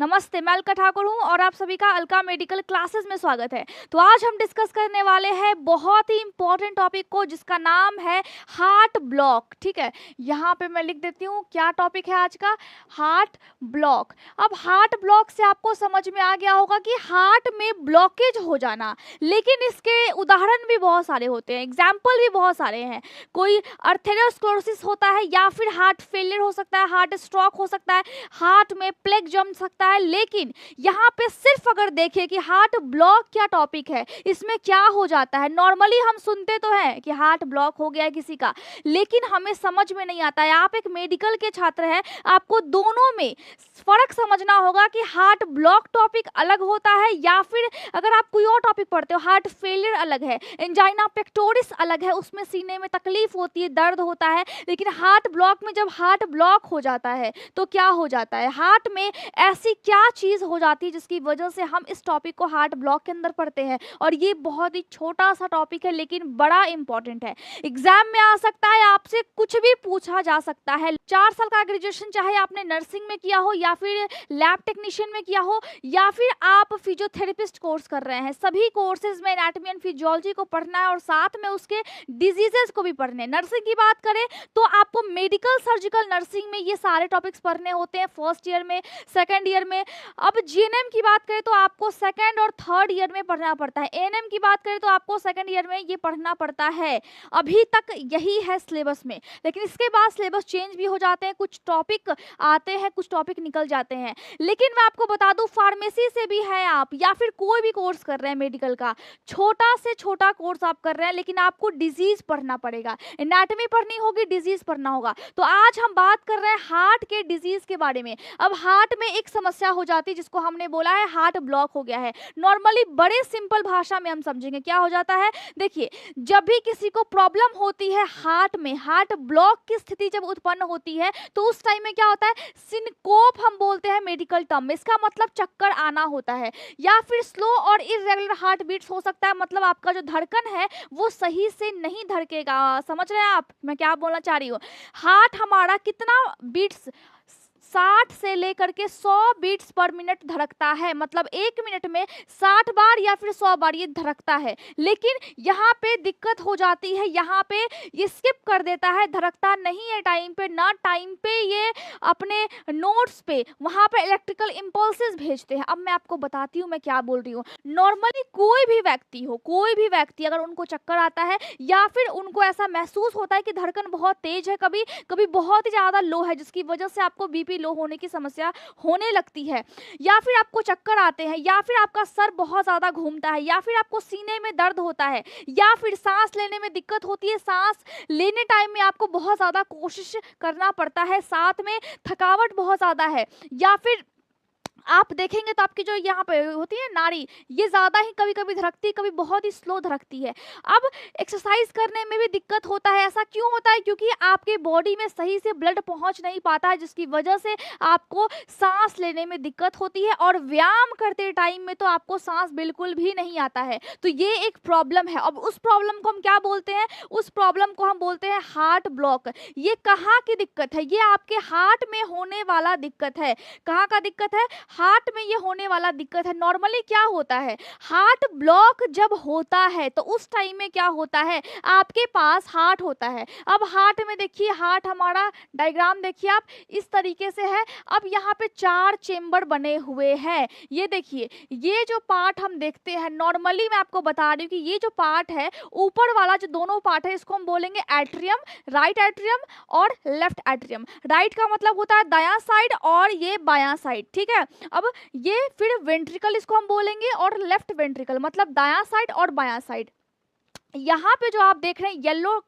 नमस्ते, मैं अलका ठाकुर हूँ और आप सभी का अलका मेडिकल क्लासेस में स्वागत है। तो आज हम डिस्कस करने वाले हैं बहुत ही इंपॉर्टेंट टॉपिक को, जिसका नाम है हार्ट ब्लॉक। ठीक है, यहाँ पे मैं लिख देती हूँ क्या टॉपिक है आज का, हार्ट ब्लॉक। अब हार्ट ब्लॉक से आपको समझ में आ गया होगा कि हार्ट में ब्लॉकेज हो जाना, लेकिन इसके उदाहरण भी बहुत सारे होते हैं, एग्जाम्पल भी बहुत सारे हैं। कोई अर्थेरोस्क्लेरोसिस होता है, या फिर हार्ट फेलियर हो सकता है, हार्ट स्ट्रोक हो सकता है, हार्ट में प्लेग जम सकता है। लेकिन यहाँ पे सिर्फ अगर देखें कि हार्ट ब्लॉक क्या टॉपिक है, इसमें क्या हो जाता है। नॉर्मली हम सुनते तो हैं कि हार्ट ब्लॉक हो गया है किसी का, लेकिन हमें समझ में नहीं आता है। आप एक मेडिकल के छात्र हैं, आपको दोनों में फर्क समझना होगा कि हार्ट ब्लॉक टॉपिक अलग होता है, या फिर अगर आप कोई और टॉपिक पढ़ते हो, हार्ट फेलियर अलग है, एंजाइना पेक्टोरिस अलग है, उसमें सीने में तकलीफ होती है, दर्द होता है। लेकिन हार्ट ब्लॉक में जब हार्ट ब्लॉक हो जाता है तो क्या हो जाता है, हार्ट में ऐसी क्या चीज हो जाती है जिसकी वजह से हम इस टॉपिक को हार्ट ब्लॉक के अंदर पढ़ते हैं। और ये बहुत ही छोटा सा टॉपिक है, लेकिन बड़ा इंपॉर्टेंट है, एग्जाम में आ सकता है, आपसे कुछ भी पूछा जा सकता है। 4 साल का ग्रेजुएशन चाहे आपने नर्सिंग में किया हो, या फिर लैब टेक्नीशियन में किया हो, या फिर आप फिजियोथेरेपिस्ट कोर्स कर रहे हैं, सभी कोर्सेज में एनाटॉमी एंड फिजियोलॉजी को पढ़ना है और साथ में उसके डिजीजेस को भी पढ़ने। नर्सिंग की बात करें तो आपको मेडिकल सर्जिकल नर्सिंग में ये सारे टॉपिक्स पढ़ने होते हैं, फर्स्ट ईयर में, सेकेंड ईयर में। अब जीएनएम की बात करें तो आपको सेकेंड और थर्ड ईयर में पढ़ना पड़ता है। एएनएम की बात करें तो आपको सेकेंड ईयर में ये पढ़ना पड़ता है। अभी तक यही है सिलेबस में, लेकिन इसके बाद सिलेबस चेंज भी हो जाते हैं, कुछ टॉपिक आते हैं, कुछ टॉपिक निकल जाते हैं। लेकिन मैं आपको बता दूं, फार्मेसी से भी है आप, या फिर कोई भी कोर्स कर रहे हैं मेडिकल का, छोटा से छोटा कोर्स आप कर रहे हैं, लेकिन आपको डिजीज पढ़ना पड़ेगा, एनाटॉमी पढ़नी होगी, डिजीज पढ़ना होगा। तो आज हम बात कर रहे हैं हार्ट के डिजीज के बारे में। अब हार्ट में एक समस्या हो जाती है जिसको हमने बोला है हार्ट ब्लॉक हो गया है। नॉर्मली बड़े सिंपल भाषा में हम समझेंगे क्या हो जाता है। देखिए, जब भी किसी को प्रॉब्लम होती है हार्ट में, हार्ट ब्लॉक की स्थिति जब उत्पन्न होती है, तो उस टाइम में क्या होता है, सिनकोप हम बोलते हैं मेडिकल टर्म में। इसका मतलब चक्कर आना होता है, या फिर स्लो और इररेगुलर हार्ट बीट्स हो सकता है, मतलब आपका जो धड़कन है वो सही से नहीं धड़केगा। समझ रहे हैं आप मैं क्या बोलना चाह रही हूँ। हार्ट हमारा कितना बीट्स, 60 से लेकर के 100 बीट्स पर मिनट धड़कता है, मतलब 1 मिनट में 60 बार या फिर 100 बार ये धड़कता है। लेकिन यहाँ पे दिक्कत हो जाती है, यहाँ पे ये स्किप कर देता है, धड़कता नहीं है टाइम पे, ना टाइम पे ये अपने नोड्स पे वहाँ पे इलेक्ट्रिकल इम्पल्सेस भेजते हैं। अब मैं आपको बताती हूँ मैं क्या बोल रही हूँ। नॉर्मली कोई भी व्यक्ति हो, कोई भी व्यक्ति अगर उनको चक्कर आता है, या फिर उनको ऐसा महसूस होता है कि धड़कन बहुत तेज है, कभी कभी बहुत ही ज़्यादा लो है, जिसकी वजह से आपको बीपी लो होने की समस्या होने लगती है, या फिर आपको चक्कर आते हैं, या फिर आपका सर बहुत ज्यादा घूमता है, या फिर आपको सीने में दर्द होता है, या फिर सांस लेने में दिक्कत होती है, सांस लेने टाइम में आपको बहुत ज्यादा कोशिश करना पड़ता है, साथ में थकावट बहुत ज्यादा है, या फिर आप देखेंगे तो आपकी जो यहाँ पे होती है नाड़ी, ये ज़्यादा ही कभी कभी धड़कती है, कभी बहुत ही स्लो धड़कती है। अब एक्सरसाइज करने में भी दिक्कत होता है। ऐसा क्यों होता है, क्योंकि आपके बॉडी में सही से ब्लड पहुँच नहीं पाता है, जिसकी वजह से आपको सांस लेने में दिक्कत होती है, और व्यायाम करते टाइम में तो आपको सांस बिल्कुल भी नहीं आता है। तो ये एक प्रॉब्लम है। अब उस प्रॉब्लम को हम क्या बोलते हैं, उस प्रॉब्लम को हम बोलते हैं हार्ट ब्लॉक। ये कहाँ की दिक्कत है, ये आपके हार्ट में होने वाला दिक्कत है। कहाँ का दिक्कत है, हार्ट में ये होने वाला दिक्कत है। नॉर्मली क्या होता है, हार्ट ब्लॉक जब होता है तो उस टाइम में क्या होता है, आपके पास हार्ट होता है। अब हार्ट में देखिए, हार्ट हमारा डायग्राम देखिए आप, इस तरीके से है। अब यहाँ पे 4 चेम्बर बने हुए हैं। ये देखिए, ये जो पार्ट हम देखते हैं, नॉर्मली मैं आपको बता रही हूँ कि ये जो पार्ट है, ऊपर वाला जो दोनों पार्ट है, इसको हम बोलेंगे एट्रियम, राइट एट्रियम और लेफ्ट एट्रियम। राइट का मतलब होता है दायां साइड, और ये बायां साइड, ठीक है। अब ये फिर वेंट्रिकल इसको हम बोलेंगे, और लेफ्ट वेंट्रिकल मतलब दायां साइड और बायां साइड। यहाँ पे जो आप देख रहे हैं येलो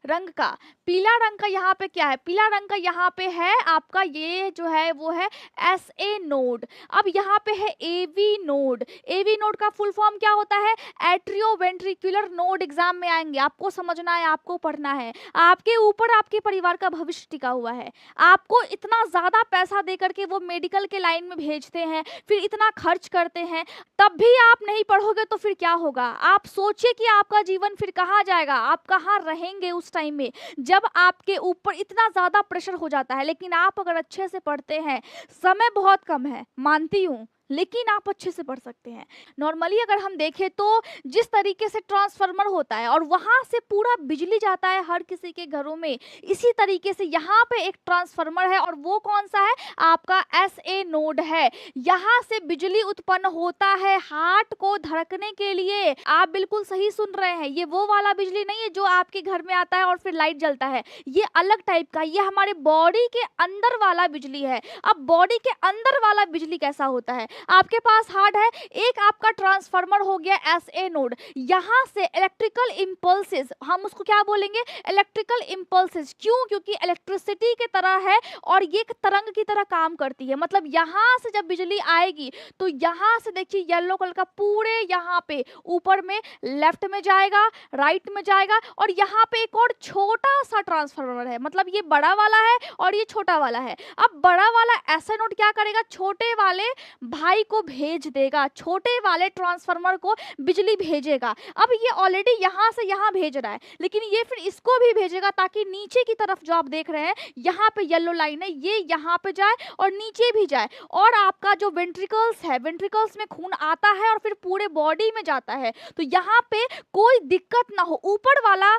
रंग का, पीला रंग का यहाँ पे क्या है, पीला रंग का यहाँ पे है आपका, ये जो है वो है SA नोड। अब यहाँ पे है AV नोड। AV नोड का फुल फॉर्म क्या होता है, एट्रियोवेंट्रिकुलर नोड। एग्जाम में आएंगे, आपको समझना है, आपको पढ़ना है। आपके ऊपर आपके परिवार का भविष्य टिका हुआ है। आपको इतना ज्यादा पैसा दे करके वो मेडिकल के लाइन में भेजते हैं, फिर इतना खर्च करते हैं, तब भी आप नहीं पढ़ोगे तो फिर क्या होगा। आप सोचिए कि आपका जीवन फिर कहाँ जाएगा, आप कहाँ रहेंगे उस टाइम में जब आपके ऊपर इतना ज़्यादा प्रेशर हो जाता है, लेकिन आप अगर अच्छे से पढ़ते हैं, समय बहुत कम है मानती हूँ, लेकिन आप अच्छे से पढ़ सकते हैं। नॉर्मली अगर हम देखें तो जिस तरीके से ट्रांसफार्मर होता है और वहाँ से पूरा बिजली जाता है हर किसी के घरों में, इसी तरीके से यहाँ पे एक ट्रांसफार्मर है और वो कौन सा है, आपका SA नोड है। यहाँ से बिजली उत्पन्न होता है हार्ट को धड़कने के लिए। आप बिल्कुल सही सुन रहे हैं, ये वो वाला बिजली नहीं है जो आपके घर में आता है और फिर लाइट जलता है, ये अलग टाइप का, ये हमारे बॉडी के अंदर वाला बिजली है। अब बॉडी के अंदर वाला बिजली कैसा होता है, आपके पास हार्ट है, एक आपका ट्रांसफार्मर हो गया SA नोड, यहाँ से इलेक्ट्रिकल इंपल्सेस, हम उसको क्या बोलेंगे, इलेक्ट्रिकल इंपल्सेस। क्यों, क्योंकि इलेक्ट्रिसिटी की तरह है और ये एक तरंग की तरह काम करती है। मतलब यहाँ से जब बिजली आएगी तो यहाँ से देखिए येलो कलर का पूरे यहाँ पे ऊपर में लेफ्ट में जाएगा, राइट में जाएगा, और यहाँ पे एक और छोटा सा ट्रांसफार्मर है, मतलब ये बड़ा वाला है और ये छोटा वाला है। अब बड़ा वाला SA नोड क्या करेगा, छोटे वाले भाई को भेज देगा, छोटे वाले ट्रांसफार्मर को बिजली भेजेगा। अब ये ऑलरेडी यहाँ से यहाँ भेज रहा है, लेकिन ये फिर इसको भी भेजेगा ताकि नीचे की तरफ जो आप देख रहे हैं यहाँ पे येलो लाइन है, ये यहाँ पे जाए और नीचे भी जाए, और आपका जो वेंट्रिकल्स है, वेंट्रिकल्स में खून आता है और फिर पूरे बॉडी में जाता है, तो यहाँ पे कोई दिक्कत ना हो। ऊपर वाला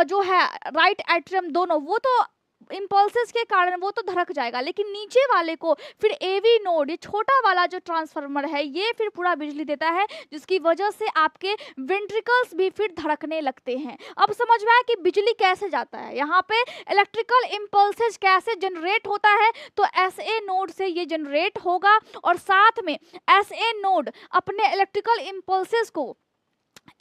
जो है राइट एट्रियम दोनों, वो तो इंपल्सेस के कारण वो तो धड़क जाएगा, लेकिन नीचे वाले को फिर AV नोड, ये छोटा वाला जो ट्रांसफार्मर है, ये फिर पूरा बिजली देता है, जिसकी वजह से आपके वेंट्रिकल्स भी फिर धड़कने लगते हैं। अब समझ में आया कि बिजली कैसे जाता है, यहाँ पे इलेक्ट्रिकल इंपल्सेस कैसे जनरेट होता है, तो SA नोड से ये जनरेट होगा और साथ में SA नोड अपने इलेक्ट्रिकल इंपल्सेस को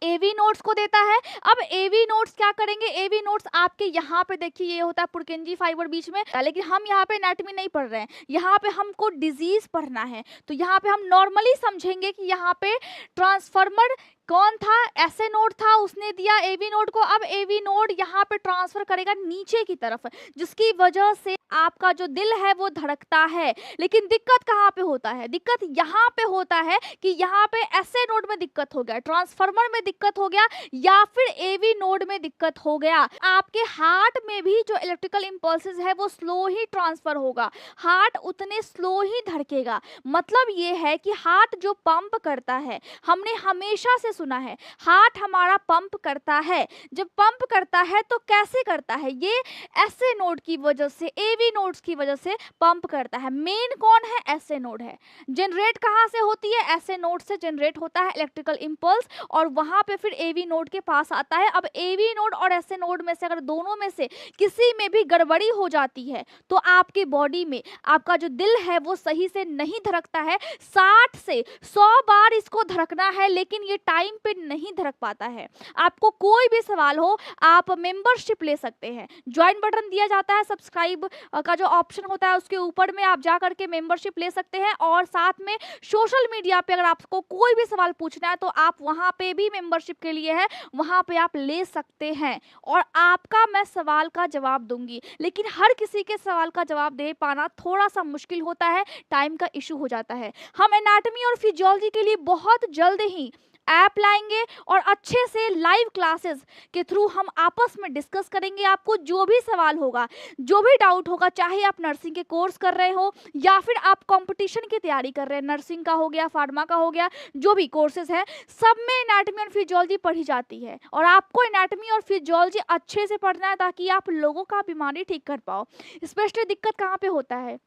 AV नोड्स को देता है। अब AV नोड्स क्या करेंगे, AV नोड्स आपके यहाँ पे देखिए ये होता है पुरकेंजी फाइबर बीच में, लेकिन हम यहाँ पे एनाटॉमी नहीं पढ़ रहे हैं, यहाँ पे हमको डिजीज पढ़ना है, तो यहाँ पे हम नॉर्मली समझेंगे कि यहाँ पे ट्रांसफार्मर कौन था, SA नोड था, उसने दिया AV नोड को। अब AV नोड यहाँ पे ट्रांसफर करेगा नीचे की तरफ, जिसकी वजह से आपका जो दिल है वो धड़कता है। लेकिन दिक्कत कहाँ पे होता है, दिक्कत यहाँ पे होता है कि यहाँ पे SA नोड में दिक्कत हो गया, ट्रांसफार्मर में दिक्कत हो गया, या फिर AV नोड में दिक्कत हो गया। आपके हार्ट में भी जो इलेक्ट्रिकल इंपल्सेस है वो स्लो ही ट्रांसफर होगा, हार्ट उतने स्लो ही धड़केगा। मतलब ये है कि हार्ट जो पंप करता है, हमने हमेशा से सुना है हार्ट हमारा पंप करता है, जब पंप करता है तो कैसे करता है, ये SA नोड की वजह से, AV नोड्स की वजह से पंप करता है। मेन कौन है, SA नोड है। जनरेट कहाँ से होती है, SA नोड से जनरेट होता है इलेक्ट्रिकल इंपल्स, और वहां पे फिर AV नोड के पास आता है। अब AV नोड और SA नोड में से अगर दोनों में से किसी में भी गड़बड़ी हो जाती है तो आपके बॉडी में आपका जो दिल है वो सही से नहीं धड़कता है। 60 से 100 बार इसको धड़कना है, लेकिन ये टाइम पे नहीं धड़क पाता है। आपको कोई भी सवाल हो आप मेंबरशिप ले सकते हैं, ज्वाइन बटन दिया जाता है, सब्सक्राइब का जो ऑप्शन होता है उसके ऊपर में आप जा करके मेंबरशिप ले सकते हैं, और साथ में सोशल मीडिया पे अगर आपको कोई भी सवाल पूछना है तो आप वहां पे भी मेंबरशिप के लिए है, वहां पे आप ले सकते हैं और आपका मैं सवाल का जवाब दूंगी। लेकिन हर किसी के सवाल का जवाब दे पाना थोड़ा सा मुश्किल होता है, टाइम का इशू हो जाता है। हम एनाटॉमी और फिजियोलॉजी के लिए बहुत जल्द ही ऐप लाएंगे और अच्छे से लाइव क्लासेस के थ्रू हम आपस में डिस्कस करेंगे। आपको जो भी सवाल होगा, जो भी डाउट होगा, चाहे आप नर्सिंग के कोर्स कर रहे हो या फिर आप कंपटीशन की तैयारी कर रहे हैं, नर्सिंग का हो गया, फार्मा का हो गया, जो भी कोर्सेज है सब में एनाटॉमी और फिजियोलॉजी पढ़ी जाती है। और आपको एनाटॉमी और फिजियोलॉजी अच्छे से पढ़ना है ताकि आप लोगों का बीमारी ठीक कर पाओ। स्पेशली दिक्कत कहाँ पे होता है,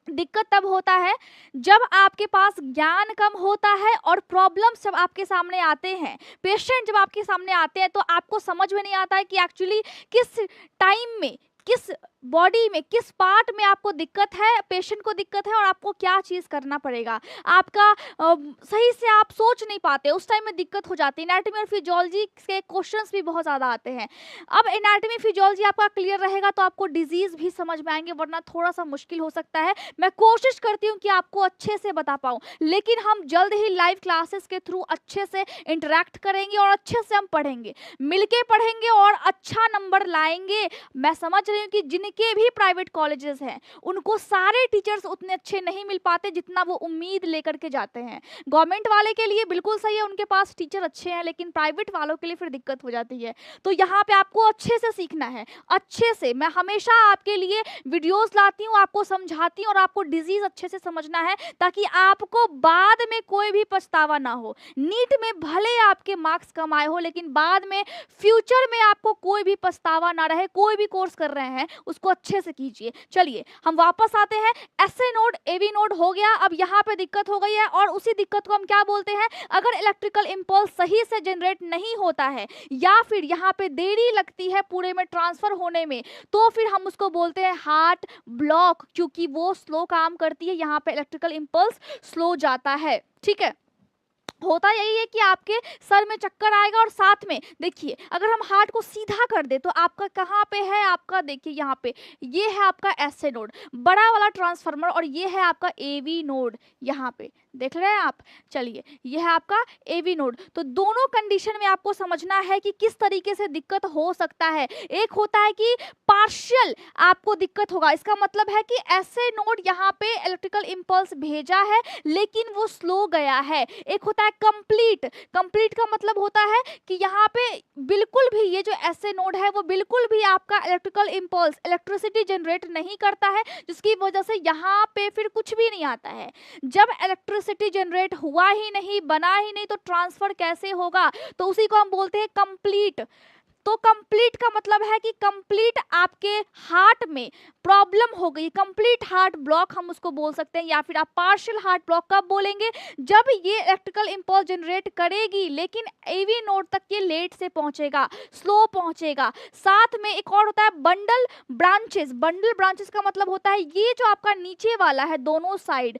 दिक्कत तब होता है जब आपके पास ज्ञान कम होता है और प्रॉब्लम्स जब आपके सामने आते हैं, पेशेंट जब आपके सामने आते हैं तो आपको समझ में नहीं आता है कि एक्चुअली किस टाइम में, किस बॉडी में, किस पार्ट में आपको दिक्कत है, पेशेंट को दिक्कत है और आपको क्या चीज़ करना पड़ेगा। आपका सही से आप सोच नहीं पाते, उस टाइम में दिक्कत हो जाती है। एनाटॉमी और फिजियोलॉजी के क्वेश्चंस भी बहुत ज़्यादा आते हैं। अब एनाटॉमी फिजियोलॉजी आपका क्लियर रहेगा तो आपको डिजीज़ भी समझ में आएंगे, वरना थोड़ा सा मुश्किल हो सकता है। मैं कोशिश करती हूँ कि आपको अच्छे से बता पाऊँ, लेकिन हम जल्द ही लाइव क्लासेस के थ्रू अच्छे से इंटरेक्ट करेंगे और अच्छे से हम पढ़ेंगे, मिलके पढ़ेंगे और अच्छा नंबर लाएंगे। मैं समझ रही हूँ कि जिन जिनके भी प्राइवेट कॉलेजेस हैं उनको सारे टीचर्स उतने अच्छे नहीं मिल पाते जितना वो उम्मीद लेकर के जाते हैं। गवर्नमेंट वाले के लिए बिल्कुल सही है, उनके पास टीचर अच्छे हैं, लेकिन प्राइवेट वालों के लिए फिर दिक्कत हो जाती है। तो यहाँ पे आपको अच्छे से सीखना है, अच्छे से। मैं हमेशा आपके लिए वीडियोस लाती हूँ, आपको समझाती हूँ और आपको डिजीज अच्छे से समझना है ताकि आपको बाद में कोई भी पछतावा ना हो। नीट में भले आपके मार्क्स कम आए हो, लेकिन बाद में फ्यूचर में आपको कोई भी पछतावा ना रहे। कोई भी कोर्स कर रहे हैं उसको अच्छे से कीजिए। चलिए हम वापस आते हैं। एसए नोड एवी नोड हो गया, अब यहाँ पे दिक्कत हो गई है और उसी दिक्कत को हम क्या बोलते हैं, अगर इलेक्ट्रिकल इंपल्स सही से जनरेट नहीं होता है या फिर यहाँ पे देरी लगती है पूरे में ट्रांसफर होने में, तो फिर हम उसको बोलते हैं हार्ट ब्लॉक, क्योंकि वो स्लो काम करती है, यहाँ पे इलेक्ट्रिकल इंपल्स स्लो जाता है। ठीक है, होता यही है कि आपके सर में चक्कर आएगा और साथ में देखिए अगर हम हार्ट को सीधा कर दे तो आपका कहाँ पे है, आपका देखिए यहाँ पे ये है आपका एसए नोड, बड़ा वाला ट्रांसफार्मर, और ये है आपका एवी नोड। यहाँ पे देख रहे हैं आप, चलिए ये है आपका एवी नोड। तो दोनों कंडीशन में आपको समझना है कि किस तरीके से दिक्कत हो सकता है। एक होता है कि पार्शियल आपको दिक्कत होगा, इसका मतलब है कि एसए नोड यहाँ पे इलेक्ट्रिकल इंपल्स भेजा है लेकिन वो स्लो गया है। एक होता है कंप्लीट, कंप्लीट का मतलब होता है कि यहाँ पे बिल्कुल भी ये जो एसए नोड है वो बिल्कुल भी आपका इलेक्ट्रिकल इंपल्स इलेक्ट्रिसिटी जनरेट नहीं करता है, जिसकी वजह से यहाँ पे फिर कुछ भी नहीं आता है। जब इलेक्ट्रिसिटी जनरेट हुआ ही नहीं, बना ही नहीं, तो ट्रांसफर कैसे होगा, तो उसी को हम बोलते हैं कंप्लीट। तो कंप्लीट का मतलब है कि कंप्लीट आपके हार्ट में प्रॉब्लम हो गई, कंप्लीट हार्ट ब्लॉक हम उसको बोल सकते हैं, या फिर आप पार्शियल हार्ट ब्लॉक कब बोलेंगे, जब ये इलेक्ट्रिकल इंपल्स जनरेट करेगी लेकिन एवी नोड तक ये लेट से पहुंचेगा, स्लो पहुंचेगा। साथ में एक और होता है बंडल ब्रांचेस। बंडल ब्रांचेस का मतलब होता है ये जो आपका नीचे वाला है दोनों साइड,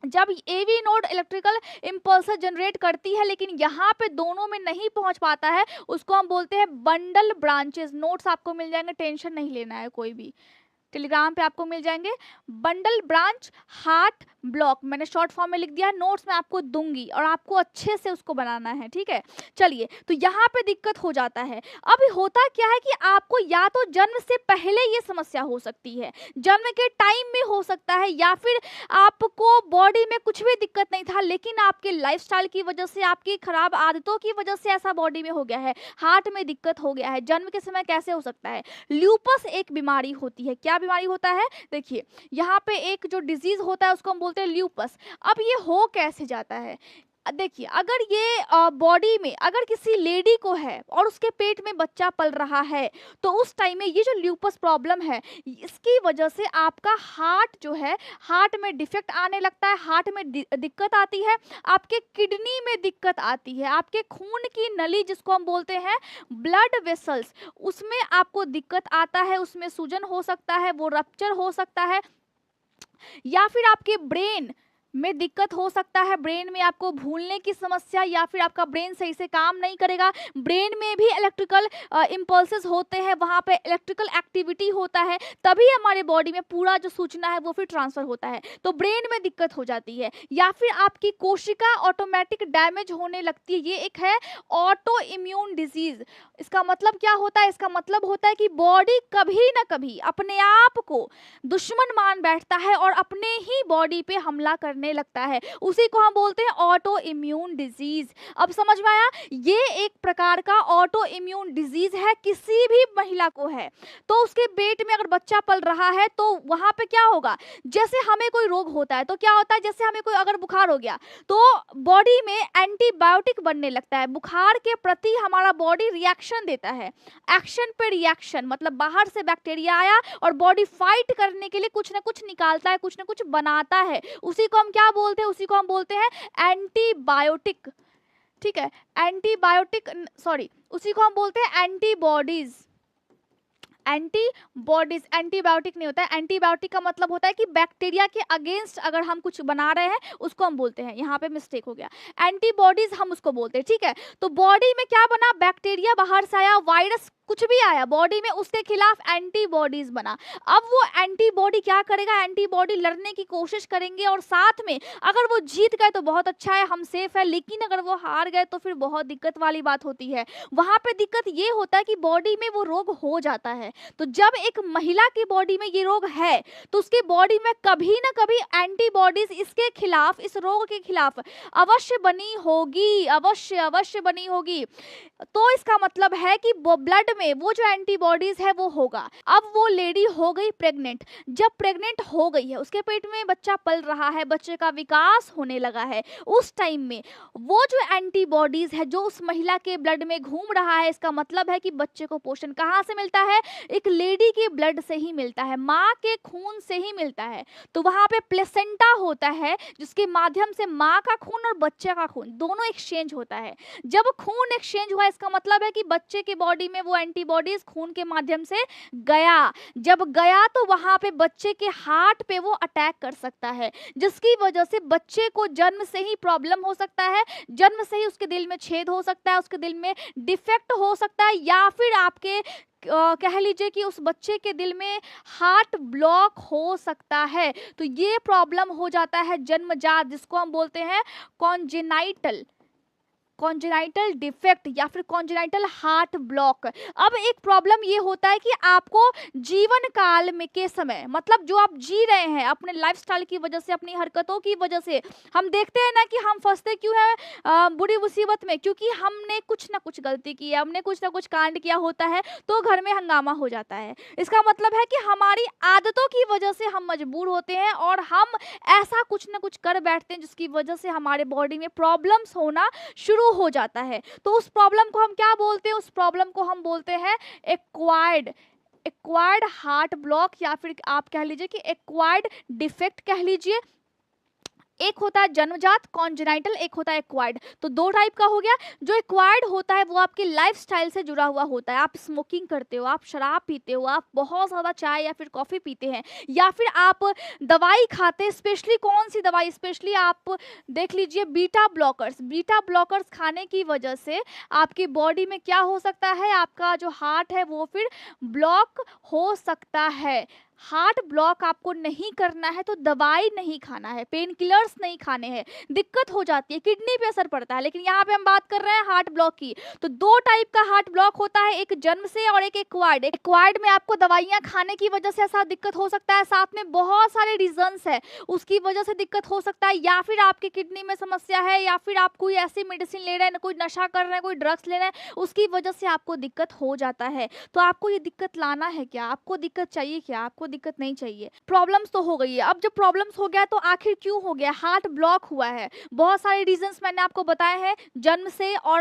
जब AV node electrical impulse generate करती है लेकिन यहाँ पे दोनों में नहीं पहुंच पाता है, उसको हम बोलते हैं बंडल ब्रांचेस। नोट्स आपको मिल जाएंगे, टेंशन नहीं लेना है कोई भी, टेलीग्राम पे आपको मिल जाएंगे। बंडल ब्रांच हार्ट ब्लॉक मैंने शॉर्ट फॉर्म में लिख दिया, नोट्स में आपको दूंगी और आपको अच्छे से उसको बनाना है। ठीक है, चलिए तो यहाँ पे दिक्कत हो जाता है। अब होता क्या है कि आपको या तो जन्म से पहले ये समस्या हो सकती है, जन्म के टाइम में हो सकता है, या फिर आपको बॉडी में कुछ भी दिक्कत नहीं था लेकिन आपके लाइफस्टाइल की वजह से, आपकी खराब आदतों की वजह से ऐसा बॉडी में हो गया है, हार्ट में दिक्कत हो गया है। जन्म के समय कैसे हो सकता है, ल्यूपस एक बीमारी होती है। क्या बीमारी होता है, देखिए यहाँ पे एक जो डिजीज होता है उसको हम बोलते हैं ल्यूपस। अब ये हो कैसे जाता है, देखिए अगर ये बॉडी में अगर किसी लेडी को है और उसके पेट में बच्चा पल रहा है, तो उस टाइम में ये जो ल्यूपस प्रॉब्लम है इसकी वजह से आपका हार्ट जो है, हार्ट में डिफेक्ट आने लगता है, हार्ट में दिक्कत आती है, आपके किडनी में दिक्कत आती है, आपके खून की नली जिसको हम बोलते हैं ब्लड वेसल्स, उसमें आपको दिक्कत आता है, उसमें सूजन हो सकता है, वो रप्चर हो सकता है, या फिर आपके ब्रेन में दिक्कत हो सकता है, ब्रेन में आपको भूलने की समस्या, या फिर आपका ब्रेन सही से काम नहीं करेगा। ब्रेन में भी इलेक्ट्रिकल इंपल्सेस होते हैं, वहाँ पे इलेक्ट्रिकल एक्टिविटी होता है, तभी हमारे बॉडी में पूरा जो सूचना है वो फिर ट्रांसफर होता है, तो ब्रेन में दिक्कत हो जाती है। या फिर आपकी कोशिका ऑटोमेटिक डैमेज होने लगती है, ये एक है ऑटो इम्यून डिजीज। इसका मतलब क्या होता है, इसका मतलब होता है कि बॉडी कभी ना कभी अपने आप को दुश्मन मान बैठता है और अपने ही बॉडी पे हमला करने लगता है, उसी को हम बोलते हैं ऑटो इम्यून डिजीज। अब समझ में आया, ये एक प्रकार का ऑटो इम्यून डिजीज है, किसी भी महिला को है तो उसके पेट में अगर बच्चा पल रहा है तो वहां पे क्या होगा, जैसे हमें कोई रोग होता है तो क्या होता है, जैसे हमें कोई अगर बुखार हो गया तो बॉडी में एंटीबायोटिक बनने लगता है, बुखार के प्रति हमारा बॉडी रिएक्शन देता है, एक्शन पे रिएक्शन, मतलब बाहर से बैक्टीरिया आया और बॉडी फाइट करने के लिए कुछ ना कुछ निकालता है, कुछ ना कुछ बनाता है, उसी को हम क्या बोलते हैं, उसी को हम बोलते हैं एंटीबायोटिक। ठीक है, एंटीबायोटिक सॉरी, उसी को हम बोलते हैं एंटीबॉडीज। एंटीबॉडीज, एंटीबायोटिक नहीं होता है। एंटीबायोटिक का मतलब होता है कि बैक्टीरिया के अगेंस्ट अगर हम कुछ बना रहे हैं उसको हम बोलते हैं, यहाँ पे मिस्टेक हो गया, एंटीबॉडीज हम उसको बोलते हैं। ठीक है, तो बॉडी में क्या बना, बैक्टीरिया बाहर से आया, वायरस कुछ भी आया बॉडी में, उसके खिलाफ एंटीबॉडीज बना। अब वो एंटीबॉडी क्या करेगा, एंटीबॉडी लड़ने की कोशिश करेंगे और साथ में अगर वो जीत गए तो बहुत अच्छा है, हम सेफ है, लेकिन अगर वो हार गए तो फिर बहुत दिक्कत वाली बात होती है। वहां पे दिक्कत ये होता है कि बॉडी में वो रोग हो जाता है। तो जब एक महिला की बॉडी में ये रोग है तो उसकी बॉडी में कभी ना कभी एंटीबॉडीज इसके खिलाफ, इस रोग के खिलाफ अवश्य बनी होगी, अवश्य अवश्य बनी होगी। तो इसका मतलब है कि वो ब्लड में वो जो एंटीबॉडीज है वो होगा। अब वो लेडी हो गई प्रेग्नेंट, जब प्रेग्नेंट हो गई है, उसके पेट में बच्चा पल रहा है, बच्चे का विकास होने लगा है, उस टाइम में वो जो एंटीबॉडीज है जो उस महिला के ब्लड में घूम रहा है, इसका मतलब है कि बच्चे को पोषण कहाँ से मिलता है, एक लेडी के ब्लड से ही मिलता है, माँ के खून से ही मिलता है। तो वहां पे प्लेसेंटा होता है जिसके माध्यम से माँ का खून और बच्चे का खून दोनों एक्सचेंज होता है। जब खून एक्सचेंज हुआ इसका मतलब है कि बच्चे के बॉडी में वो एंटीबॉडीज खून के माध्यम से गया, जब गया तो वहां पे बच्चे के हार्ट पे वो अटैक कर सकता है, जिसकी वजह से बच्चे को जन्म से ही प्रॉब्लम हो सकता है, जन्म से ही उसके दिल में छेद हो सकता है, उसके दिल में डिफेक्ट हो सकता है, या फिर आपके कह लीजिए कि उस बच्चे के दिल में हार्ट ब्लॉक हो सकता है। तो ये प्रॉब्लम हो जाता है जन्मजात, जिसको हम बोलते हैं कॉन्जेनाइटल डिफेक्ट या फिर कॉन्जेनाइटल हार्ट ब्लॉक। अब एक प्रॉब्लम ये होता है कि आपको जीवन काल में के समय, मतलब जो आप जी रहे हैं अपने लाइफस्टाइल की वजह से, अपनी हरकतों की वजह से, हम देखते हैं ना कि हम फंसते क्यों हैं बुरी मुसीबत में, क्योंकि हमने कुछ ना कुछ गलती की है, हमने कुछ ना कुछ कांड किया होता है, तो घर में हंगामा हो जाता है। इसका मतलब है कि हमारी आदतों की वजह से हम मजबूर होते हैं और हम ऐसा कुछ ना कुछ कर बैठते हैं जिसकी वजह से हमारे बॉडी में प्रॉब्लम्स होना शुरू हो जाता है। तो उस प्रॉब्लम को हम क्या बोलते हैं, उस प्रॉब्लम को हम बोलते हैं एक्वायर्ड हार्ट ब्लॉक, या फिर आप कह लीजिए कि एक्वायर्ड डिफेक्ट कह लीजिए। एक होता है जन्मजात कॉन्जेनाइटल, एक होता है एक्वायर्ड। तो दो टाइप का हो गया। जो एक्वायर्ड होता है वो आपकी लाइफस्टाइल से जुड़ा हुआ होता है, आप स्मोकिंग करते हो, आप शराब पीते हो, आप बहुत ज़्यादा चाय या फिर कॉफ़ी पीते हैं, या फिर आप दवाई खाते हैं। स्पेशली कौन सी दवाई, स्पेशली आप देख लीजिए बीटा ब्लॉकर्स खाने की वजह से आपकी बॉडी में क्या हो सकता है, आपका जो हार्ट है वो फिर ब्लॉक हो सकता है। हार्ट ब्लॉक आपको नहीं करना है तो दवाई नहीं खाना है, पेन किलर्स नहीं खाने हैं, दिक्कत हो जाती है, किडनी पे असर पड़ता है। लेकिन यहाँ पे हम बात कर रहे हैं हार्ट ब्लॉक की। तो दो टाइप का हार्ट ब्लॉक होता है, एक जन्म से और एक एक्वायर्ड। एक्वायर्ड में आपको दवाइयाँ खाने की वजह से ऐसा दिक्कत हो सकता है, साथ में बहुत सारे रीजंस है उसकी वजह से दिक्कत हो सकता है, या फिर आपकी किडनी में समस्या है, या फिर आप कोई ऐसी मेडिसिन ले रहे हैं, कोई नशा कर रहे हैं, कोई ड्रग्स ले रहे हैं, उसकी वजह से आपको दिक्कत हो जाता है। तो आपको ये दिक्कत लाना है क्या, आपको दिक्कत चाहिए क्या, आपको दिक्कत नहीं चाहिए। प्रॉब्लम्स तो हो गई है। अब जब प्रॉब्लम्स हो गया तो आखिर क्यों हो गया, हार्ट ब्लॉक हुआ है, बहुत सारे रीजंस मैंने आपको बताए हैं, जन्म से और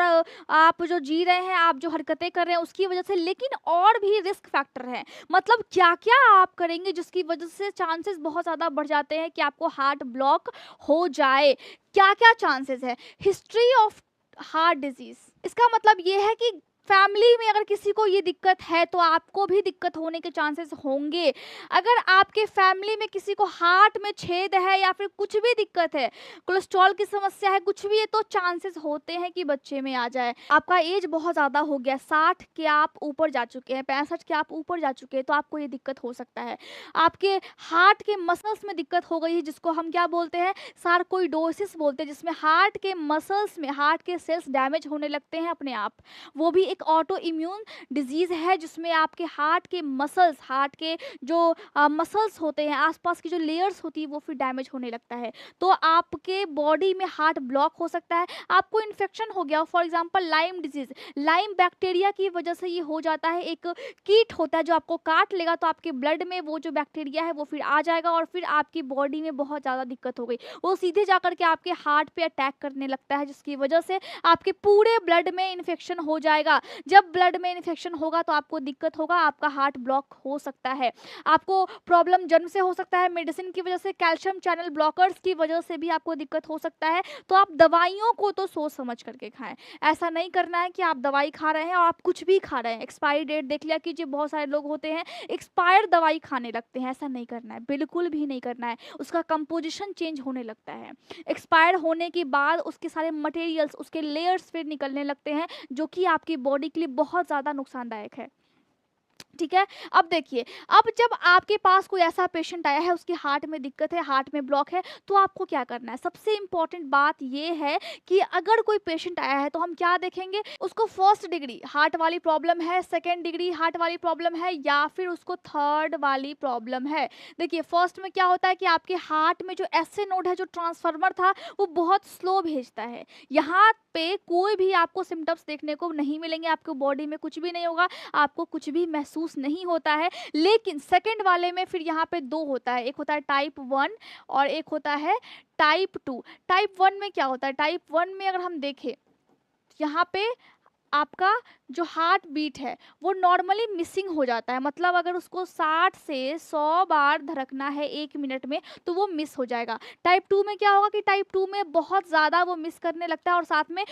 आप जो जी रहे हैं, आप जो हरकतें कर रहे हैं उसकी वजह से, लेकिन और भी रिस्क फैक्टर हैं। मतलब क्या क्या आप करेंगे जिसकी वजह से चांसेस बहुत ज़्यादा बढ़ जाते हैं कि आपको हार्ट ब्लॉक हो जाए। क्या क्या चांसेस है, हिस्ट्री ऑफ हार्ट डिजीज, इसका मतलब ये है कि फैमिली में अगर किसी को ये दिक्कत है तो आपको भी दिक्कत होने के चांसेस होंगे। अगर आपके फैमिली में किसी को हार्ट में छेद है या फिर कुछ भी दिक्कत है, कोलेस्ट्रॉल की समस्या है, कुछ भी है, तो चांसेस होते हैं कि बच्चे में आ जाए। आपका एज बहुत ज़्यादा हो गया, 60 के आप ऊपर जा चुके हैं, 65 के आप ऊपर जा चुके हैं, तो आपको ये दिक्कत हो सकता है। आपके हार्ट के मसल्स में दिक्कत हो गई है, जिसको हम क्या बोलते हैं, सार्कोइडोसिस बोलते हैं, जिसमें हार्ट के मसल्स में हार्ट के सेल्स डैमेज होने लगते हैं अपने आप। वो भी एक ऑटो इम्यून डिजीज है जिसमें आपके हार्ट के मसल्स, हार्ट के जो मसल्स होते हैं, आसपास की जो लेयर्स होती है वो फिर डैमेज होने लगता है। तो आपके बॉडी में हार्ट ब्लॉक हो सकता है। आपको इन्फेक्शन हो गया, for example Lyme disease, lime bacteria की वजह से ये हो जाता है। एक कीट होता है जो आपको काट लेगा तो आपके ब्लड में वो जो बैक्टीरिया है वो फिर आ जाएगा और फिर आपकी बॉडी में बहुत ज़्यादा दिक्कत हो गई, वो सीधे जाकर के आपके हार्ट पे अटैक करने लगता है, जिसकी वजह से आपके पूरे ब्लड में इन्फेक्शन हो जाएगा। जब ब्लड में इन्फेक्शन होगा तो आपको दिक्कत होगा, आपका हार्ट ब्लॉक हो सकता है। आपको प्रॉब्लम जन्म से हो सकता है, मेडिसिन की वजह से, कैल्शियम चैनल ब्लॉकर्स की वजह से भी आपको दिक्कत हो सकता है। तो आप दवाइयों को तो सोच समझ करके खाएं। ऐसा नहीं करना है कि आप दवाई खा रहे हैं और आप कुछ भी खा रहे हैं, एक्सपायरी डेट देख लिया कीजिए। बहुत सारे लोग होते हैं एक्सपायर्ड दवाई खाने लगते हैं, ऐसा नहीं करना है, बिल्कुल भी नहीं करना है। उसका कंपोजिशन चेंज होने लगता है, एक्सपायर होने के बाद उसके सारे मटेरियल्स, उसके लेयर्स फिर निकलने लगते हैं, जो कि आपकी बॉडी के लिए बहुत ज़्यादा नुकसानदायक है। ठीक है। अब देखिए, अब जब आपके पास कोई ऐसा पेशेंट आया है, उसके हार्ट में दिक्कत है, हार्ट में ब्लॉक है, तो आपको क्या करना है? सबसे इम्पोर्टेंट बात ये है कि अगर कोई पेशेंट आया है तो हम क्या देखेंगे, उसको फर्स्ट डिग्री हार्ट वाली प्रॉब्लम है, सेकेंड डिग्री हार्ट वाली प्रॉब्लम है, या फिर उसको थर्ड वाली प्रॉब्लम है। देखिए, फर्स्ट में क्या होता है कि आपके हार्ट में जो एसए नोड है, जो ट्रांसफार्मर था, वो बहुत स्लो भेजता है। यहाँ पे कोई भी आपको सिम्टम्स देखने को नहीं मिलेंगे, आपको बॉडी में कुछ भी नहीं होगा, आपको कुछ भी महसूस नहीं होता है। लेकिन सेकंड वाले में फिर यहाँ पे दो होता है, एक होता है टाइप 1 और एक होता है टाइप 2। टाइप 1 में क्या होता है? टाइप 1 में अगर हम देखें, यहाँ पे आपका जो हार्ट बीट है वो नॉर्मली मिसिंग हो जाता है। मतलब अगर उसको 60 से 100 बार धड़कना है 1 मिनट में, तो वो मिस हो जाएगा। टाइप 2 में क्या होगा कि टाइप 2 में बहुत ज़्यादा वो मिस करने लगता है, और साथ में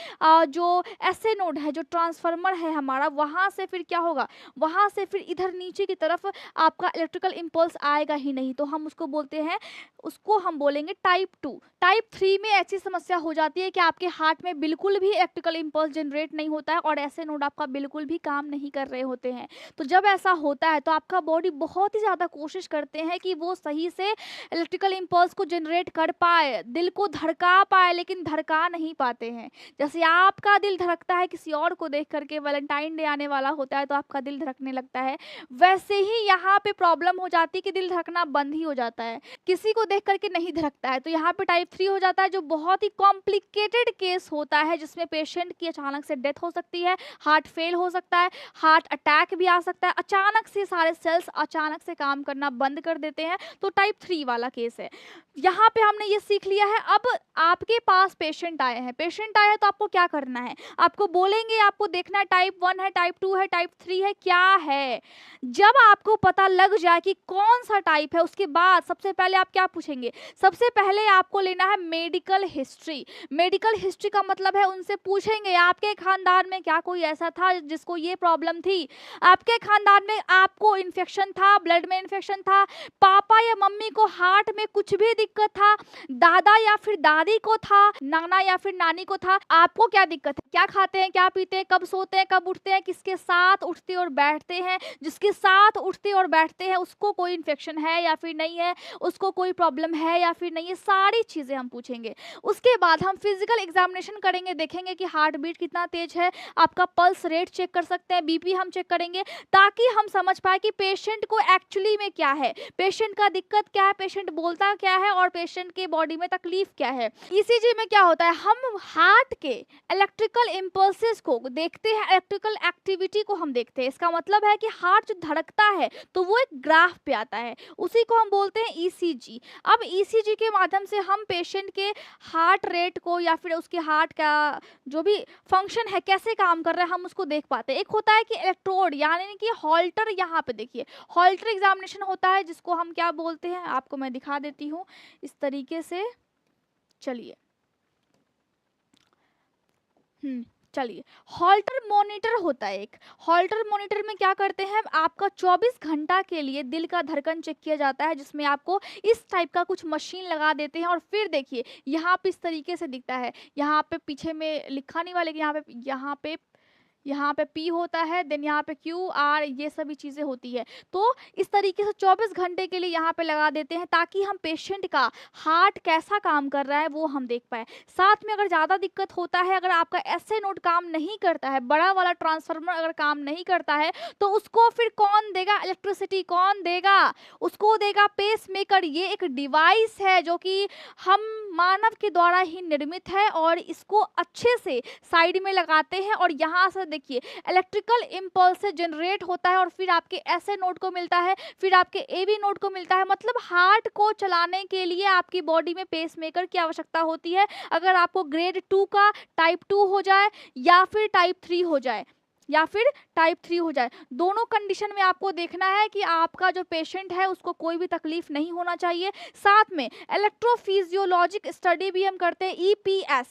जो एसए नोड है, जो ट्रांसफार्मर है हमारा, वहाँ से फिर क्या होगा, वहाँ से फिर इधर नीचे की तरफ आपका इलेक्ट्रिकल इम्पल्स आएगा ही नहीं। तो हम उसको बोलते हैं, उसको हम बोलेंगे टाइप 2। टाइप 3 में ऐसी समस्या हो जाती है कि आपके हार्ट में बिल्कुल भी इलेक्ट्रिकल इम्पल्स जनरेट नहीं होता है और ऐसे नोड आपका बिल्कुल भी काम नहीं कर रहे होते हैं। तो जब ऐसा होता है तो आपका बॉडी बहुत ही ज़्यादा कोशिश करते हैं कि वो सही से इलेक्ट्रिकल इम्पल्स को जनरेट कर पाए, दिल को धड़का पाए, लेकिन धड़का नहीं पाते हैं। जैसे आपका दिल धड़कता है किसी और को देख करके, वैलेंटाइन डे आने वाला होता है तो आपका दिल धड़कने लगता है, वैसे ही यहाँ पे प्रॉब्लम हो जाती है कि दिल धड़कना बंद ही हो जाता है, किसी को देख करके नहीं धड़कता है। तो यहाँ पे टाइप 3 हो जाता है, जो बहुत ही कॉम्प्लिकेटेड केस होता है, जिसमें पेशेंट की अचानक से डेथ हो सकती है, हार्ट फेल हो सकता है, हार्ट अटैक भी आ सकता है, अचानक से सारे सेल्स अचानक से काम करना बंद कर देते हैं। तो टाइप 3 वाला केस है। यहाँ पे हमने ये सीख लिया है। अब आपके पास पेशेंट आए हैं, पेशेंट आए हैं तो आपको क्या करना है? आपको बोलेंगे, आपको देखना है टाइप 1 है, टाइप 2 है, टाइप 3 है, क्या है। जब आपको पता लग जाए कि कौन सा टाइप है, उसके बाद सबसे पहले आप क्या पूछेंगे? सबसे पहले आपको लेना है मेडिकल हिस्ट्री। मेडिकल हिस्ट्री का मतलब है, उनसे पूछेंगे आपके खानदान में क्या कोई ऐसा था जिसको ये प्रॉब्लम थी, आपके खानदान में आपको इन्फेक्शन था, ब्लड में इन्फेक्शन था, पापा या मम्मी को हार्ट में कुछ भी दिक्कत था, दादा या फिर दादी को था, नाना या फिर नानी को था, आपको क्या दिक्कत है, क्या खाते हैं, क्या पीते हैं, कब सोते हैं, कब उठते हैं, किसके साथ उठते और बैठते हैं, जिसके साथ उठते और बैठते हैं उसको कोई इन्फेक्शन है या फिर नहीं है, उसको कोई प्रॉब्लम है या फिर नहीं है, सारी चीजें हम पूछेंगे। उसके बाद हम फिजिकल एग्जामिनेशन करेंगे, देखेंगे कि हार्ट बीट कितना तेज है, आपका पल्स रेट चेक कर सकते हैं, बीपी हम चेक करेंगे, ताकि हम समझ पाए कि पेशेंट को एक्चुअली में क्या है, पेशेंट का दिक्कत क्या है, पेशेंट बोलता क्या है और पेशेंट के बॉडी में तकलीफ क्या है। ईसीजी में क्या होता है, हम हार्ट के इलेक्ट्रिकल इंपल्सेस को देखते हैं, इलेक्ट्रिकल एक्टिविटी को हम देखते हैं। इसका मतलब है कि हार्ट जो धड़कता है तो वो एक ग्राफ पे आता है, उसी को हम बोलते हैं ईसीजी। अब ईसीजी के माध्यम से हम पेशेंट के हार्ट रेट को या फिर उसके हार्ट का जो भी फंक्शन है कैसे काम कर रहा है हम उसको देख पाते हैं। एक होता है कि इलेक्ट्रोड यानी कि हॉल्टर, यहाँ पे देखिए हॉल्टर एग्जामिनेशन होता है, जिसको हम क्या बोलते हैं आपको मैं दिखा देती हूँ इस तरीके से। चलिए चलिए, हॉल्टर मॉनिटर होता है एक। हॉल्टर मॉनिटर में क्या करते हैं, आपका 24 घंटा के लिए दिल का धड़कन चेक किया जाता है, जिसमें आपको इस टाइप का कुछ मशीन लगा देते हैं। और फिर देखिए यहाँ पे इस तरीके से दिखता है, यहाँ पे पीछे में लिखा नहीं हुआ लेकिन यहाँ पे P होता है, देन यहाँ पे Q R, ये सभी चीज़ें होती है। तो इस तरीके से 24 घंटे के लिए यहाँ पे लगा देते हैं, ताकि हम पेशेंट का हार्ट कैसा काम कर रहा है वो हम देख पाए। साथ में अगर ज़्यादा दिक्कत होता है, अगर आपका एसए नोड काम नहीं करता है, बड़ा वाला ट्रांसफार्मर अगर काम नहीं करता है, तो उसको फिर कौन देगा इलेक्ट्रिसिटी, कौन देगा? उसको देगा पेस मेकर। ये एक डिवाइस है जो कि हम मानव के द्वारा ही निर्मित है, और इसको अच्छे से साइड में लगाते हैं और यहाँ से देखिए इलेक्ट्रिकल इम्पल्स जनरेट होता है, और फिर आपके एसए नोड को मिलता है, फिर आपके एवी नोड को मिलता है। मतलब हार्ट को चलाने के लिए आपकी बॉडी में पेसमेकर की आवश्यकता होती है। अगर आपको ग्रेड 2 का टाइप 2 हो जाए या फिर टाइप 3 हो जाए या फिर टाइप 3 हो जाए, दोनों कंडीशन में आपको देखना है कि आपका जो पेशेंट है उसको कोई भी तकलीफ नहीं होना चाहिए। साथ में इलेक्ट्रोफिजियोलॉजिक स्टडी भी हम करते हैं,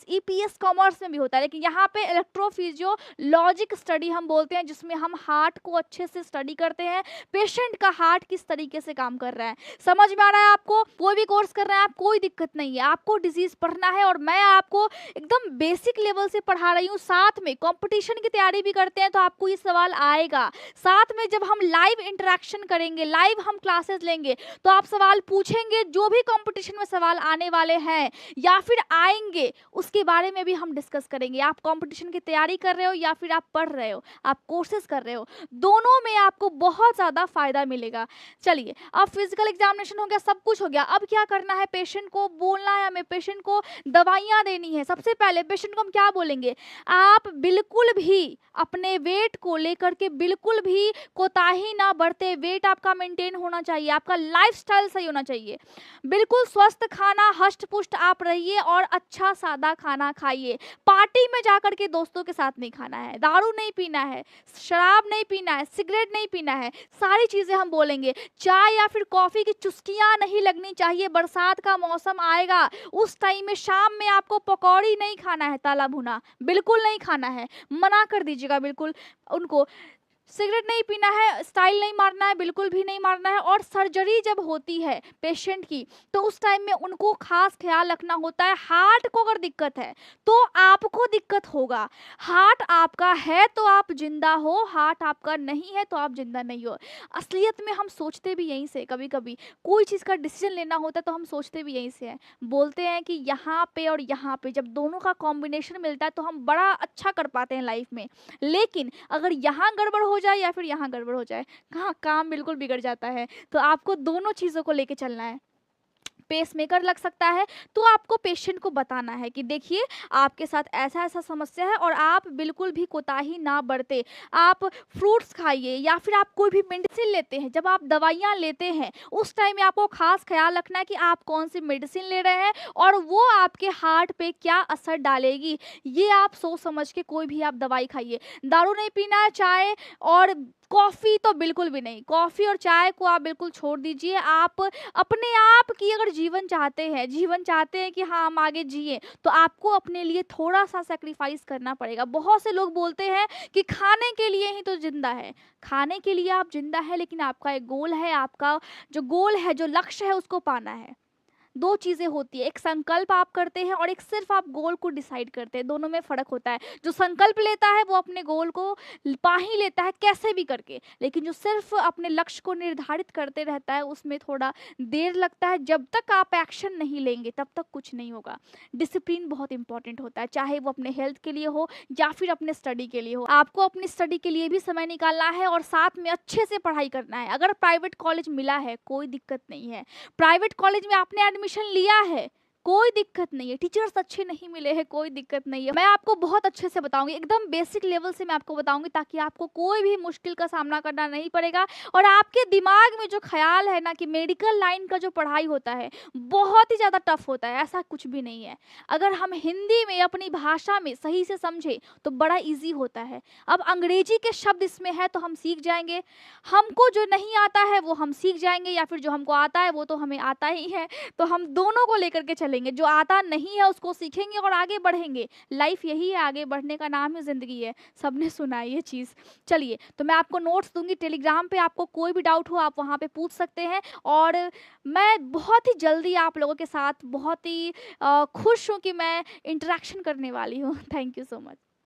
ईपीएस कॉमर्स में भी होता है, लेकिन यहाँ पे इलेक्ट्रोफिजियोलॉजिक स्टडी हम बोलते हैं, जिसमें हम हार्ट को अच्छे से स्टडी करते हैं, पेशेंट का हार्ट किस तरीके से काम कर रहा है। समझ में आ रहा है आपको? कोई भी कोर्स कर रहे हैं आप, कोई दिक्कत नहीं है, आपको डिजीज पढ़ना है और मैं आपको एकदम बेसिक लेवल से पढ़ा रही हूँ। साथ में कॉम्पिटिशन की तैयारी भी करते हैं हैं तो आपको ये सवाल आएगा। साथ में जब हम लाइव इंटरेक्शन करेंगे, लाइव हम क्लासेस लेंगे, तो आप सवाल पूछेंगे, जो भी कंपटीशन में सवाल आने वाले हैं या फिर आएंगे उसके बारे में भी हम डिस्कस करेंगे। आप कंपटीशन की तैयारी कर रहे हो या फिर आप पढ़ रहे हो, आप कोर्सेज कर रहे हो, दोनों में आपको बहुत ज़्यादा फायदा मिलेगा। चलिए, अब फिजिकल एग्जामिनेशन हो गया, सब कुछ हो गया, अब क्या करना है, पेशेंट को बोलना है, हमें पेशेंट को दवाइयाँ देनी है। सबसे पहले पेशेंट को हम क्या बोलेंगे, आप बिल्कुल भी अपने वेट को लेकर के बिल्कुल भी कोताही ना बरते, वेट आपका मेंटेन होना चाहिए, आपका लाइफस्टाइल सही होना चाहिए, बिल्कुल स्वस्थ खाना, हष्ट पुष्ट आप रहिए और अच्छा सादा खाना खाइए। पार्टी में जाकर के दोस्तों के साथ नहीं खाना है, दारू नहीं पीना है, शराब नहीं पीना है, सिगरेट नहीं पीना है, सारी चीजें हम बोलेंगे। चाय या फिर कॉफी की चुस्कियां नहीं लगनी चाहिए। बरसात का मौसम आएगा, उस टाइम में शाम में आपको पकौड़ी नहीं खाना है, तला भुना बिल्कुल नहीं खाना है, मना कर दीजिएगा बिल्कुल उनको। सिगरेट नहीं पीना है, स्टाइल नहीं मारना है, बिल्कुल भी नहीं मारना है। और सर्जरी जब होती है पेशेंट की, तो उस टाइम में उनको खास ख्याल रखना होता है। हार्ट को अगर दिक्कत है तो आपको दिक्कत होगा। हार्ट आपका है तो आप जिंदा हो, हार्ट आपका नहीं है तो आप जिंदा नहीं हो। असलियत में हम सोचते भी यहीं से, कभी कभी कोई चीज़ का डिसीजन लेना होता है तो हम सोचते भी यहीं से हैं। बोलते हैं कि यहाँ पे और यहाँ पे जब दोनों का कॉम्बिनेशन मिलता है तो हम बड़ा अच्छा कर पाते हैं लाइफ में। लेकिन अगर यहाँ गड़बड़ हो जाए या फिर यहाँ गड़बड़ हो जाए, कहाँ काम बिल्कुल बिगड़ जाता है। तो आपको दोनों चीज़ों को लेके चलना है। पेसमेकर लग सकता है तो आपको पेशेंट को बताना है कि देखिए आपके साथ ऐसा ऐसा समस्या है और आप बिल्कुल भी कोताही ना बरते। आप फ्रूट्स खाइए या फिर आप कोई भी मेडिसिन लेते हैं, जब आप दवाइयाँ लेते हैं उस टाइम में आपको खास ख्याल रखना है कि आप कौन सी मेडिसिन ले रहे हैं और वो आपके हार्ट पे क्या असर डालेगी। ये आप सोच समझ के कोई भी आप दवाई खाइए। दारू नहीं पीना है, चाय और कॉफ़ी तो बिल्कुल भी नहीं, कॉफ़ी और चाय को आप बिल्कुल छोड़ दीजिए। आप अपने आप की अगर जीवन चाहते हैं कि हाँ हम आगे जिए, तो आपको अपने लिए थोड़ा सा सेक्रीफाइस करना पड़ेगा। बहुत से लोग बोलते हैं कि खाने के लिए ही तो जिंदा है, खाने के लिए आप जिंदा है, लेकिन आपका एक गोल है, आपका जो गोल है, जो लक्ष्य है, उसको पाना है। दो चीज़ें होती है, एक संकल्प आप करते हैं और एक सिर्फ आप गोल को डिसाइड करते हैं, दोनों में फ़र्क होता है। जो संकल्प लेता है वो अपने गोल को पा ही लेता है कैसे भी करके, लेकिन जो सिर्फ अपने लक्ष्य को निर्धारित करते रहता है उसमें थोड़ा देर लगता है। जब तक आप एक्शन नहीं लेंगे तब तक कुछ नहीं होगा। डिसिप्लिन बहुत इंपॉर्टेंट होता है, चाहे वो अपने हेल्थ के लिए हो या फिर अपने स्टडी के लिए हो। आपको अपनी स्टडी के लिए भी समय निकालना है और साथ में अच्छे से पढ़ाई करना है। अगर प्राइवेट कॉलेज मिला है कोई दिक्कत नहीं है, प्राइवेट कॉलेज में आपने एडमिशन लिया है कोई दिक्कत नहीं है, टीचर्स अच्छे नहीं मिले हैं कोई दिक्कत नहीं है। मैं आपको बहुत अच्छे से बताऊंगी, एकदम बेसिक लेवल से मैं आपको बताऊंगी, ताकि आपको कोई भी मुश्किल का सामना करना नहीं पड़ेगा। और आपके दिमाग में जो ख्याल है ना कि मेडिकल लाइन का जो पढ़ाई होता है बहुत ही ज़्यादा टफ होता है, ऐसा कुछ भी नहीं है। अगर हम हिंदी में अपनी भाषा में सही से समझे तो बड़ा ईजी होता है। अब अंग्रेजी के शब्द इसमें है तो हम सीख जाएंगे, हमको जो नहीं आता है वो हम सीख जाएंगे, या फिर जो हमको आता है वो तो हमें आता ही है। तो हम दोनों को लेकर के चलेंगे, जो आता नहीं है उसको सीखेंगे और आगे बढ़ेंगे। लाइफ यही है, आगे बढ़ने का नाम ही जिंदगी है, सबने सुना है ये चीज़। चलिए, तो मैं आपको नोट्स दूंगी टेलीग्राम पे, आपको कोई भी डाउट हो आप वहाँ पे पूछ सकते हैं। और मैं बहुत ही जल्दी आप लोगों के साथ बहुत ही खुश हूँ कि मैं इंटरेक्शन करने वाली हूँ। Thank you so much.